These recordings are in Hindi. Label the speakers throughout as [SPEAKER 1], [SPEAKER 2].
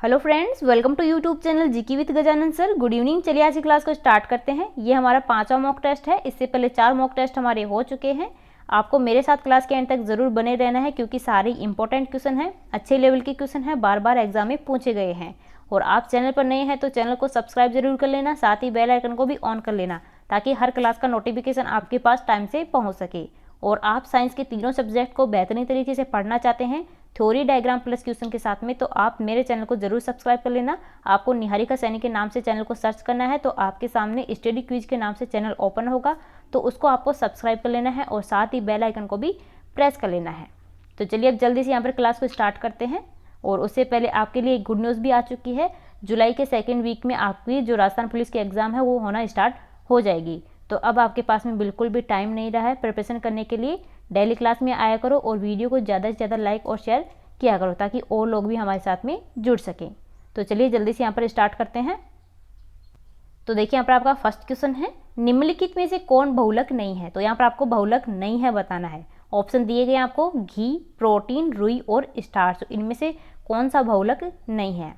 [SPEAKER 1] Hello friends, welcome to YouTube channel GK with Gajanan sir. Good evening. चलिए आज की क्लास को स्टार्ट करते हैं। ये हमारा 5वां मॉक टेस्ट है। इससे पहले 4 मॉक टेस्ट हमारे हो चुके हैं। आपको मेरे साथ क्लास के एंड तक जरूर बने रहना है क्योंकि सारे इंपॉर्टेंट क्वेश्चन हैं, अच्छे लेवल के क्वेश्चन हैं, बार बार एग्जाम में पूछे गए हैं। और आप चैनल पर नए हैं तो चैनल को सब्सक्राइब जरूर कर लेना, साथ ही बेल आइकन को भी ऑन कर लेना ताकि हर क्लास का नोटिफिकेशन आपके पास टाइम से पहुँच सके। और आप साइंस के तीनों सब्जेक्ट को बेहतरीन तरीके से पढ़ना चाहते हैं थ्योरी, डायग्राम प्लस क्वेश्चन के साथ में, तो आप मेरे चैनल को जरूर सब्सक्राइब कर लेना। आपको निहारिका सैनी के नाम से चैनल को सर्च करना है तो आपके सामने स्टडी क्विज के नाम से चैनल ओपन होगा, तो उसको आपको सब्सक्राइब कर लेना है और साथ ही बेल आइकन को भी प्रेस कर लेना है। तो चलिए अब जल्दी से यहाँ पर क्लास को स्टार्ट करते हैं। और उससे पहले आपके लिए एक गुड न्यूज़ भी आ चुकी है। जुलाई के सेकेंड वीक में आपकी जो राजस्थान पुलिस की एग्ज़ाम है वो होना स्टार्ट हो जाएगी। तो अब आपके पास में बिल्कुल भी टाइम नहीं रहा है प्रिपरेशन करने के लिए। डेली क्लास में आया करो और वीडियो को ज़्यादा से ज़्यादा लाइक और शेयर किया करो ताकि और लोग भी हमारे साथ में जुड़ सकें। तो चलिए जल्दी से यहाँ पर स्टार्ट करते हैं। तो देखिए यहाँ पर आपका फर्स्ट क्वेश्चन है, निम्नलिखित में से कौन बहुलक नहीं है। तो यहाँ पर आपको बहुलक नहीं है बताना है। ऑप्शन दिए गए आपको घी, प्रोटीन, रुई और स्टार्च। इनमें से कौन सा बहुलक नहीं है।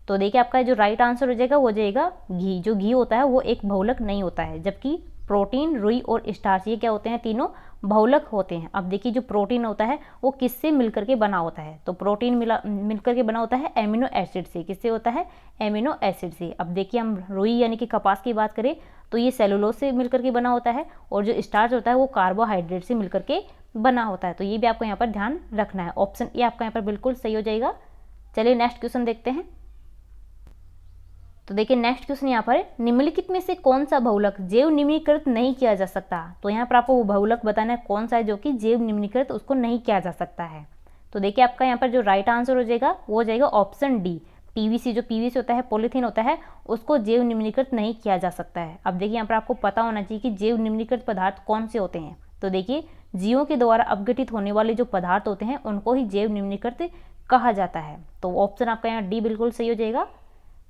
[SPEAKER 1] तो देखिए आपका जो राइट आंसर हो जाएगा वो जाएगा घी। जो घी होता है वो एक बहुलक नहीं होता है, जबकि प्रोटीन, रुई और स्टार्च ये क्या होते हैं, तीनों बहुलक होते हैं। अब देखिए जो प्रोटीन होता है वो किससे मिलकर के बना होता है। तो प्रोटीन मिलकर के बना होता है एमिनो एसिड से। किससे होता है, एमिनो एसिड से। अब देखिए हम रुई यानी कि कपास की बात करें तो ये सेलुलोज से मिलकर के बना होता है, और जो स्टार्च होता है वो कार्बोहाइड्रेट से मिलकर के बना होता है। तो ये भी आपको यहाँ पर ध्यान रखना है। ऑप्शन ए आपका यहाँ पर बिल्कुल सही हो जाएगा। चलिए नेक्स्ट क्वेश्चन देखते हैं। तो देखिए नेक्स्ट क्वेश्चन यहाँ पर, निम्नलिखित में से कौन सा बहुलक जैव निम्नीकृत नहीं किया जा सकता। तो यहाँ पर आपको वो बहुलक बताना है कौन सा है जो कि जैव निम्नीकृत उसको नहीं किया जा सकता है। तो देखिए आपका यहाँ पर जो राइट आंसर हो जाएगा वो हो जाएगा ऑप्शन डी, पीवीसी। जो पीवीसी होता है, पॉलीथीन होता है, उसको जैव निम्नीकृत नहीं किया जा सकता है। अब देखिए यहाँ पर आपको पता होना चाहिए कि जैव निम्नीकृत पदार्थ कौन से होते हैं। तो देखिए जीवों के द्वारा अपघटित होने वाले जो पदार्थ होते हैं उनको ही जैव निम्नीकृत कहा जाता है। तो ऑप्शन आपका यहाँ डी बिल्कुल सही हो जाएगा।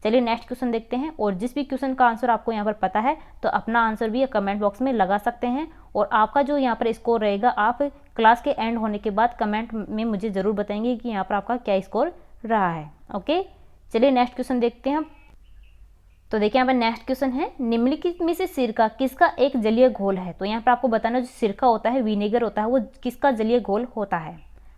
[SPEAKER 1] चलिए नेक्स्ट क्वेश्चन देखते हैं। और जिस भी क्वेश्चन का आंसर आपको यहाँ पर पता है तो अपना आंसर भी कमेंट बॉक्स में लगा सकते हैं। और आपका जो यहाँ पर स्कोर रहेगा आप क्लास के एंड होने के बाद कमेंट में मुझे ज़रूर बताएंगे कि यहाँ पर आपका क्या स्कोर रहा है। ओके, चलिए नेक्स्ट क्वेश्चन देखते हैं। तो देखिए यहाँ पर नेक्स्ट क्वेश्चन है, निम्नलिखित में से सिरका किसका एक जलीय घोल है। तो यहाँ पर आपको बताना जो सिरका होता है, विनेगर होता है, वो किसका जलीय घोल होता है।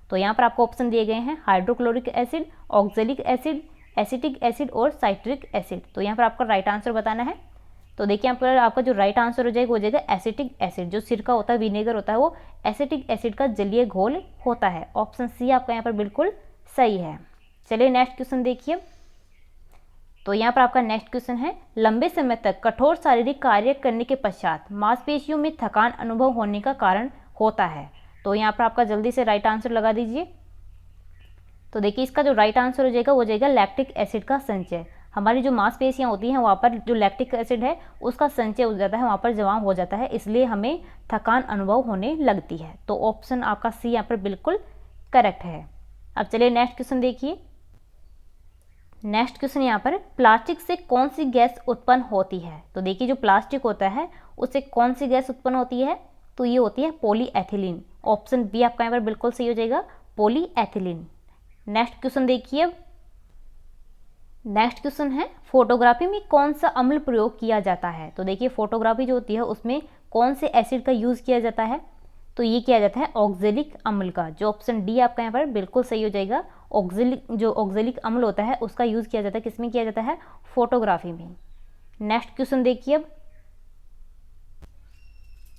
[SPEAKER 1] तो यहाँ पर आपको ऑप्शन दिए गए हैं hydrochloric acid, oxalic acid, acetic acid और साइट्रिक एसिड। तो यहाँ पर आपका राइट आंसर बताना है। तो देखिए यहाँ पर आपका जो राइट आंसर हो जाएगा वो जाएगा एसिटिक एसिड। जो सिरका होता है, विनेगर होता है, वो एसिटिक एसिड का जलीय घोल होता है। ऑप्शन सी आपका यहाँ पर बिल्कुल सही है। चलिए नेक्स्ट क्वेश्चन देखिए। तो यहाँ पर आपका नेक्स्ट क्वेश्चन है, लंबे समय तक कठोर शारीरिक कार्य करने के पश्चात मांसपेशियों में थकान अनुभव होने का कारण होता है। तो यहाँ पर आपका जल्दी से राइट आंसर लगा दीजिए। तो देखिए इसका जो राइट आंसर हो जाएगा वो जाएगा लैक्टिक एसिड का संचय। हमारी जो मांसपेशियां होती हैं वहाँ पर जो लैक्टिक एसिड है उसका संचय हो जाता है, वहाँ पर जमा हो जाता है, इसलिए हमें थकान अनुभव होने लगती है। तो ऑप्शन आपका सी यहाँ पर बिल्कुल करेक्ट है। अब चलिए नेक्स्ट क्वेश्चन देखिए। नेक्स्ट क्वेश्चन यहाँ पर, प्लास्टिक से कौन सी गैस उत्पन्न होती है। तो देखिए जो प्लास्टिक होता है उससे कौन सी गैस उत्पन्न होती है। तो ये होती है पॉलीएथिलीन। ऑप्शन बी आपका यहाँ पर बिल्कुल सही हो जाएगा, पॉलीएथिलीन। नेक्स्ट क्वेश्चन देखिए। नेक्स्ट क्वेश्चन है, फोटोग्राफी में कौन सा अम्ल प्रयोग किया जाता है। तो देखिए फोटोग्राफी जो होती है उसमें कौन से एसिड का यूज़ किया जाता है। तो ये किया जाता है ऑक्जेलिक अम्ल का। जो ऑप्शन डी आपका यहाँ पर बिल्कुल सही हो जाएगा। जो ऑक्जेलिक अम्ल होता है उसका यूज़ किया जाता है, किसमें किया जाता है, फोटोग्राफी में। नेक्स्ट क्वेश्चन देखिए। अब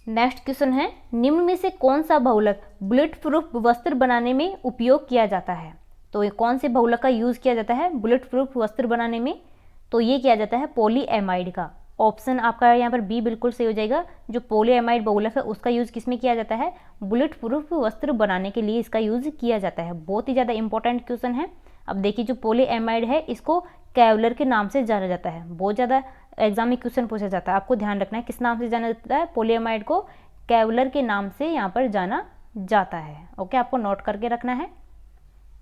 [SPEAKER 1] नेक्स्ट क्वेश्चन है, निम्न में से कौन सा बहुलक बुलेट प्रूफ वस्त्र बनाने में उपयोग किया जाता है। तो ये कौन से बहुलक का यूज़ किया जाता है बुलेट प्रूफ वस्त्र बनाने में। तो ये किया जाता है पॉलीएमाइड का। ऑप्शन आपका यहाँ पर बी बिल्कुल सही हो जाएगा। जो पॉलीएमाइड बहुलक है उसका यूज़ किसमें किया जाता है, बुलेट प्रूफ वस्त्र बनाने के लिए इसका यूज़ किया जाता है। बहुत ही ज़्यादा इंपॉर्टेंट क्वेश्चन है। अब देखिए जो पॉलीएमाइड है इसको केवलर के नाम से जाना जाता है। बहुत ज़्यादा एग्जाम में क्वेश्चन पूछा जाता है, आपको ध्यान रखना है किस नाम से जाना जाता है। पॉलीएमाइड को केवलर के नाम से यहाँ पर जाना जाता है। ओके, आपको नोट करके रखना है।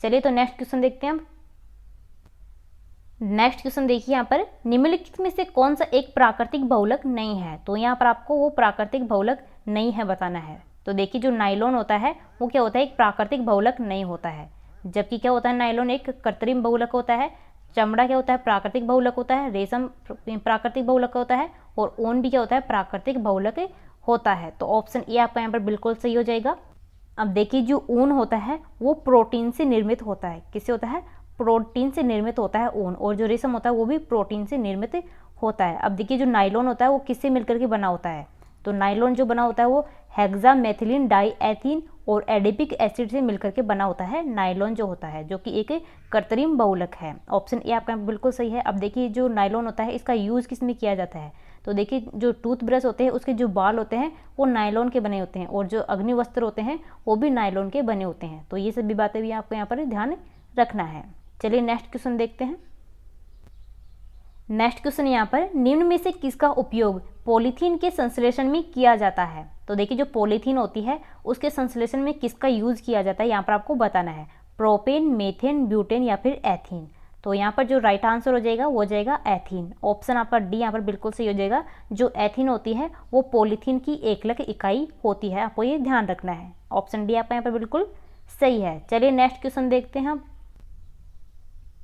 [SPEAKER 1] चलिए तो नेक्स्ट क्वेश्चन देखते हैं हम। नेक्स्ट क्वेश्चन देखिए यहाँ पर, निम्नलिखित में से कौन सा एक प्राकृतिक बहुलक नहीं है। तो यहाँ पर आपको वो प्राकृतिक बहुलक नहीं है बताना है। तो देखिए जो नायलॉन होता है वो क्या होता है, एक प्राकृतिक बहुलक नहीं होता है, जबकि क्या होता है, नायलॉन एक कृत्रिम बहुलक होता है। चमड़ा क्या होता है, प्राकृतिक बहुलक होता है, रेशम प्राकृतिक बहुलक होता है, और ऊन भी क्या होता है, प्राकृतिक बहुलक होता है। तो ऑप्शन ए आपका यहाँ पर बिल्कुल सही हो जाएगा। अब देखिए जो ऊन होता है वो प्रोटीन से निर्मित होता है। किससे होता है, प्रोटीन से निर्मित होता है ऊन, और जो रेशम होता है वो भी प्रोटीन से निर्मित होता है। अब देखिए जो नायलॉन होता है वो किससे मिलकर के बना होता है, तो नायलॉन जो बना होता है वो हेक्सामेथिलीन डाईएथीन और एडिपिक एसिड से मिलकर के बना होता है नायलॉन जो होता है, जो कि एक कृत्रिम बहुलक है। ऑप्शन ए आपका बिल्कुल सही है। अब देखिए जो नायलॉन होता है इसका यूज़ किस में किया जाता है, तो देखिए जो टूथब्रश होते हैं उसके जो बाल होते हैं वो नायलॉन के बने होते हैं, और जो अग्निवस्त्र होते हैं वो भी नायलॉन के बने होते हैं। तो ये सभी बातें भी आपको यहाँ पर ध्यान रखना है। चलिए नेक्स्ट क्वेश्चन देखते हैं। नेक्स्ट क्वेश्चन यहाँ पर, निम्न में से किसका उपयोग पॉलीथीन के संश्लेषण में किया जाता है। तो देखिए जो पॉलीथीन होती है उसके संश्लेषण में किसका यूज किया जाता है, यहाँ पर आपको बताना है। प्रोपेन, मेथेन, ब्यूटेन या फिर एथीन। तो यहाँ पर जो राइट आंसर हो जाएगा वो हो जाएगा एथीन। ऑप्शन आपका डी यहाँ पर बिल्कुल सही हो जाएगा। जो एथीन होती है वो पॉलीथीन की एकलक इकाई होती है, आपको ये ध्यान रखना है। ऑप्शन डी आपका यहाँ पर बिल्कुल सही है। चलिए नेक्स्ट क्वेश्चन देखते हैं हम।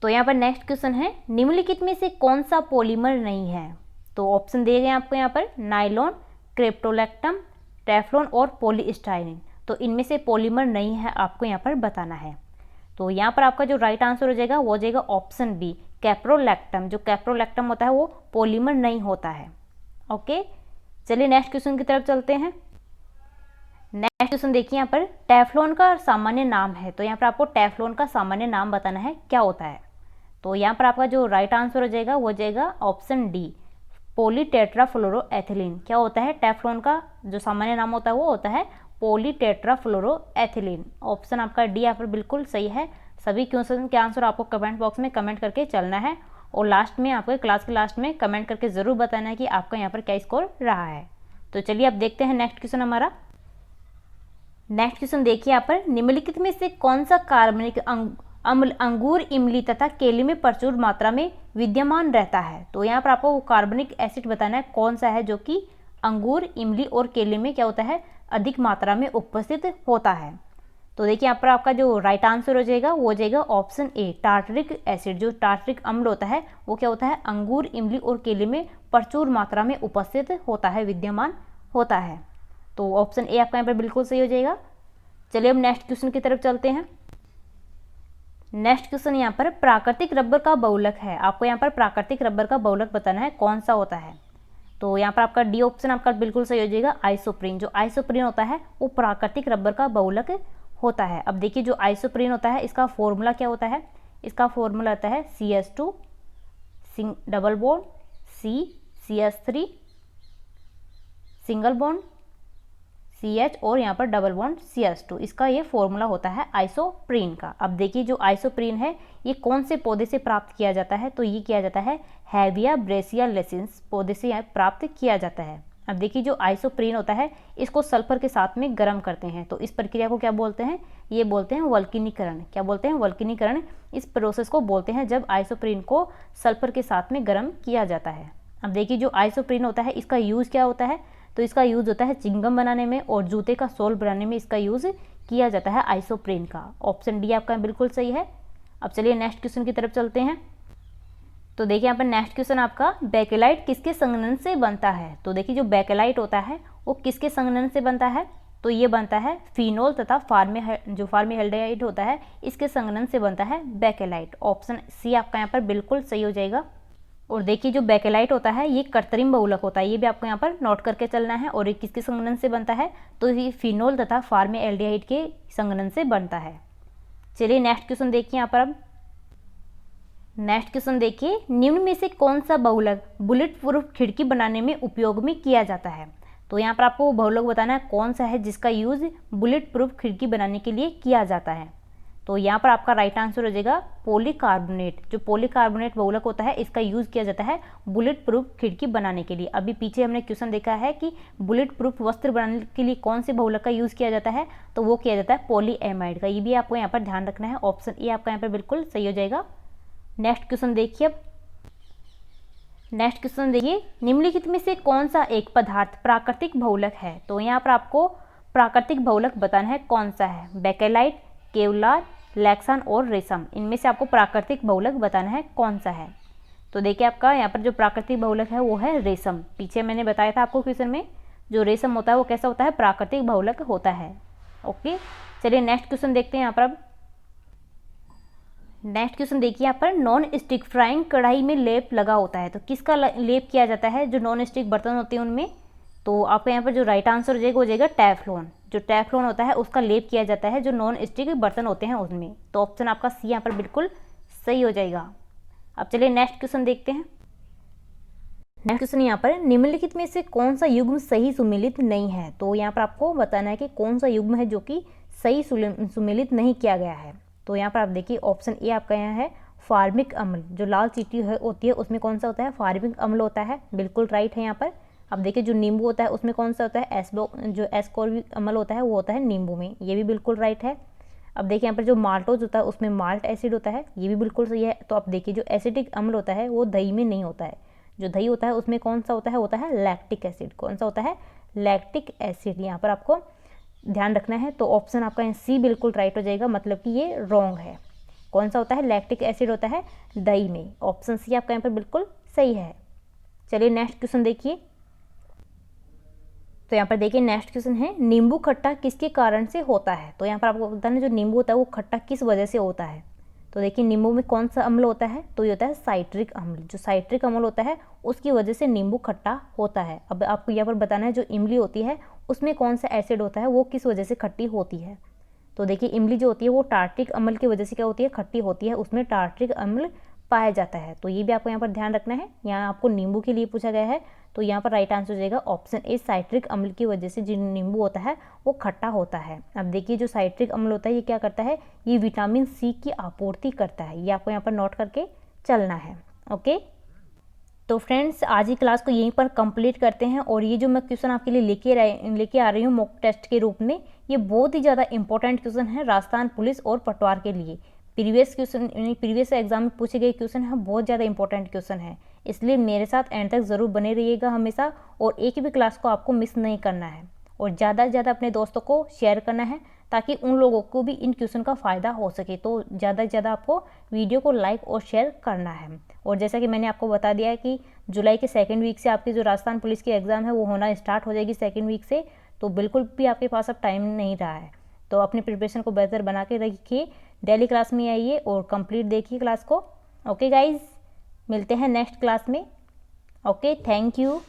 [SPEAKER 1] तो यहाँ पर नेक्स्ट क्वेश्चन है, निम्नलिखित में से कौन सा पॉलीमर नहीं है। तो ऑप्शन दिए गए आपको यहाँ पर नायलॉन, क्रिप्टोलैक्टम, टेफ्लॉन और पॉलीस्टाइरीन। तो इनमें से पॉलीमर नहीं है, आपको यहाँ पर बताना है। तो यहाँ पर आपका जो राइट आंसर हो जाएगा वो हो जाएगा ऑप्शन बी, कैप्रोलैक्टम। जो कैप्रोलैक्टम होता है वो पॉलीमर नहीं होता है। ओके, चलिए नेक्स्ट क्वेश्चन की तरफ चलते हैं। नेक्स्ट क्वेश्चन देखिए यहाँ पर, टेफ्लॉन का सामान्य नाम है। तो यहाँ पर आपको टेफ्लॉन का सामान्य नाम बताना है, क्या होता है। तो यहाँ पर आपका जो राइट आंसर हो जाएगा वो हो जाएगा ऑप्शन डी, पॉलीटेट्राफ्लोरोएथिलीन। क्या होता है, टेफ्लॉन का जो सामान्य नाम होता है वो होता है पॉलीटेट्राफ्लोरोएथिलीन। ऑप्शन आपका डी यहाँ पर बिल्कुल सही है। सभी क्वेश्चन के आंसर आपको कमेंट बॉक्स में कमेंट करके चलना है, और लास्ट में आपको क्लास के लास्ट में कमेंट करके ज़रूर बताना है कि आपका यहाँ पर क्या स्कोर रहा है। तो चलिए अब देखते हैं नेक्स्ट क्वेश्चन हमारा। नेक्स्ट क्वेश्चन देखिए यहाँ पर, निम्नलिखित में से कौन सा कार्बनिक अम्ल अंगूर, इमली तथा केले में प्रचुर मात्रा में विद्यमान रहता है। तो यहाँ पर आपको वो कार्बनिक एसिड बताना है कौन सा है जो कि अंगूर, इमली और केले में क्या होता है, अधिक मात्रा में उपस्थित होता है। तो देखिए यहाँ पर आपका जो राइट आंसर हो जाएगा वो हो जाएगा ऑप्शन ए, टार्टरिक एसिड। जो टार्टरिक अम्ल होता है वो क्या होता है, अंगूर, इमली और केले में प्रचुर मात्रा में उपस्थित होता है, विद्यमान होता है। तो ऑप्शन ए आपका यहाँ पर बिल्कुल सही हो जाएगा। चलिए अब नेक्स्ट क्वेश्चन की तरफ चलते हैं। नेक्स्ट क्वेश्चन यहाँ पर, प्राकृतिक रबर का बहुलक है। आपको यहाँ पर प्राकृतिक रबर का बहुलक बताना है कौन सा होता है। तो यहाँ पर आपका डी ऑप्शन आपका बिल्कुल सही हो जाएगा, आइसोप्रीन। जो आइसोप्रीन होता है वो प्राकृतिक रबर का बहुलक होता है। अब देखिए जो आइसोप्रीन होता है इसका फॉर्मूला क्या होता है, इसका फॉर्मूला होता है CH2 double bond CH3 single bond CH और यहाँ पर डबल बॉन्ड CH2। इसका ये फॉर्मूला होता है आइसोप्रीन का। अब देखिए जो आइसोप्रीन है ये कौन से पौधे से प्राप्त किया जाता है, तो ये किया जाता है हैविया ब्रेसियालेसिन्स पौधे से प्राप्त किया जाता है। अब देखिए जो आइसोप्रीन होता है इसको सल्फर के साथ में गर्म करते हैं, तो इस प्रक्रिया को क्या बोलते हैं, ये बोलते हैं वल्कनीकरण। क्या बोलते हैं, वल्कनीकरण। इस प्रोसेस को बोलते हैं जब आइसोप्रीन को सल्फर के साथ में गर्म किया जाता है। अब देखिए जो आइसोप्रीन होता है इसका यूज़ क्या होता है, तो इसका यूज़ होता है चिंगम बनाने में और जूते का सोल बनाने में इसका यूज़ किया जाता है आइसोप्रीन का। ऑप्शन डी आपका बिल्कुल सही है। अब चलिए नेक्स्ट क्वेश्चन की तरफ चलते हैं। तो देखिए यहाँ पर नेक्स्ट क्वेश्चन आपका, बेकेलाइट किसके संघनन से बनता है। तो देखिए जो बेकेलाइट होता है वो किसके संघनन से बनता है, तो ये बनता है फिनोल तथा फार्मेल्डिहाइड होता है, इसके संघनन से बनता है बेकेलाइट। ऑप्शन सी आपका यहाँ पर बिल्कुल सही हो जाएगा। और देखिए जो बेकेलाइट होता है ये कृत्रिम बहुलक होता है, ये भी आपको यहाँ पर नोट करके चलना है। और ये किसके संघनन से बनता है, तो ये फिनोल तथा फार्मेल्डिहाइड के संघनन से बनता है। चलिए नेक्स्ट क्वेश्चन देखिए यहाँ पर। अब नेक्स्ट क्वेश्चन देखिए, निम्न में से कौन सा बहुलक बुलेट प्रूफ खिड़की बनाने में उपयोग में किया जाता है। तो यहाँ पर आपको वो बहुलक बताना है कौन सा है जिसका यूज़ बुलेट प्रूफ खिड़की बनाने के लिए किया जाता है। तो यहाँ पर आपका राइट आंसर हो जाएगा पॉलीकार्बोनेट। जो पॉलीकार्बोनेट बहुलक होता है इसका यूज़ किया जाता है बुलेट प्रूफ खिड़की बनाने के लिए। अभी पीछे हमने क्वेश्चन देखा है कि बुलेट प्रूफ वस्त्र बनाने के लिए कौन से बहुलक का यूज़ किया जाता है, तो वो किया जाता है पॉलीएमाइड का। ये भी आपको यहाँ पर ध्यान रखना है। ऑप्शन ए आपका यहाँ पर बिल्कुल सही हो जाएगा। नेक्स्ट क्वेश्चन देखिए। अब नेक्स्ट क्वेश्चन देखिए, निम्नलिखित में से कौन सा एक पदार्थ प्राकृतिक बहुलक है। तो यहाँ पर आपको प्राकृतिक बहुलक बताना है कौन सा है, बेकेलाइट, केवलार, लैक्सान और रेशम, इनमें से आपको प्राकृतिक बहुलक बताना है कौन सा है। तो देखिए आपका यहाँ पर जो प्राकृतिक बहुलक है वो है रेशम। पीछे मैंने बताया था आपको क्वेश्चन में, जो रेशम होता है वो कैसा होता है, प्राकृतिक बहुलक होता है। ओके, चलिए नेक्स्ट क्वेश्चन देखते हैं यहाँ पर। अब नेक्स्ट क्वेश्चन देखिए यहाँ पर, नॉन स्टिक फ्राइंग कढ़ाई में लेप लगा होता है, तो किसका लेप किया जाता है, जो नॉन स्टिक बर्तन होते हैं उनमें। तो आपको यहाँ पर जो राइट आंसर हो जाएगा वो जाएगा टेफ्लॉन। जो टेफ्लॉन होता है उसका लेप किया जाता है जो नॉन स्टिक बर्तन होते हैं उनमें। तो ऑप्शन आपका सी यहाँ पर बिल्कुल सही हो जाएगा। अब चलिए नेक्स्ट क्वेश्चन देखते हैं। नेक्स्ट क्वेश्चन यहाँ पर, निम्नलिखित में से कौन सा युग्म सही सुमेलित नहीं है। तो यहाँ पर आपको बताना है कि कौन सा युग्म है जो कि सही सुमेलित नहीं किया गया है। तो यहाँ पर आप देखिए ऑप्शन ए आपका यहाँ है फार्मिक अम्ल, जो लाल चींटी होती है उसमें कौन सा होता है, फार्मिक अम्ल होता है, बिल्कुल राइट है यहाँ पर। अब देखिए जो नींबू होता है उसमें कौन सा होता है, जो एस्कॉर्बिक अम्ल होता है वो होता है नींबू में, ये भी बिल्कुल राइट है। अब देखिए यहाँ पर जो माल्टोज होता है उसमें माल्ट एसिड होता है, ये भी बिल्कुल सही है। तो आप देखिए जो एसिडिक अम्ल होता है वो दही में नहीं होता है, जो दही होता है उसमें कौन सा होता है लैक्टिक एसिड। कौन सा होता है, लैक्टिक एसिड, यहाँ पर आपको ध्यान रखना है। तो ऑप्शन आपका सी बिल्कुल राइट हो जाएगा, मतलब कि ये रॉन्ग है। कौन सा होता है, लैक्टिक एसिड होता है दही में। ऑप्शन सी आपका यहाँ पर बिल्कुल सही है। चलिए नेक्स्ट क्वेश्चन देखिए। तो यहाँ पर देखिए नेक्स्ट क्वेश्चन है, नींबू खट्टा किसके कारण से होता है। तो यहाँ पर आपको बताना है जो नींबू होता है वो खट्टा किस वजह से होता है। तो देखिए नींबू में कौन सा अम्ल होता है, तो ये होता है साइट्रिक अम्ल। जो साइट्रिक अम्ल होता है उसकी वजह से नींबू खट्टा होता है। अब आपको यहाँ पर बताना है जो इमली होती है उसमें कौन सा एसिड होता है वो किस वजह से खट्टी होती है। तो देखिए इमली जो होती है वो टार्ट्रिक अम्ल की वजह से क्या होती है, खट्टी होती है, उसमें टार्ट्रिक अम्ल पाया जाता है। तो ये भी आपको यहाँ पर ध्यान रखना है। यहाँ आपको नींबू के लिए पूछा गया है, तो यहाँ पर राइट आंसर हो जाएगा ऑप्शन ए, साइट्रिक अम्ल की वजह से जो नींबू होता है वो खट्टा होता है। अब देखिए जो साइट्रिक अम्ल होता है ये क्या करता है, ये विटामिन सी की आपूर्ति करता है, ये आपको यहाँ पर नोट करके चलना है। ओके, तो फ्रेंड्स आज की क्लास को यहीं पर कंप्लीट करते हैं। और ये जो मैं क्वेश्चन आपके लिए लेके आ रही हूँ मॉक टेस्ट के रूप में, ये बहुत ही ज़्यादा इंपॉर्टेंट क्वेश्चन है राजस्थान पुलिस और पटवार के लिए। प्रीवियस एग्जाम में पूछे गए क्वेश्चन है, बहुत ज़्यादा इंपॉर्टेंट क्वेश्चन है, इसलिए मेरे साथ एंड तक ज़रूर बने रहिएगा हमेशा। और एक भी क्लास को आपको मिस नहीं करना है और ज़्यादा से ज़्यादा अपने दोस्तों को शेयर करना है ताकि उन लोगों को भी इन क्वेश्चन का फ़ायदा हो सके। तो ज़्यादा से ज़्यादा आपको वीडियो को लाइक और शेयर करना है। और जैसा कि मैंने आपको बता दिया है कि जुलाई के सेकेंड वीक से आपकी जो राजस्थान पुलिस की एग्ज़ाम है वो होना स्टार्ट हो जाएगी सेकेंड वीक से। तो बिल्कुल भी आपके पास अब टाइम नहीं रहा है, तो अपनी प्रिपरेशन को बेहतर बना के रखिए, डेली क्लास में आइए और कंप्लीट देखिए क्लास को। ओके गाइज, मिलते हैं नेक्स्ट क्लास में। Okay, thank you.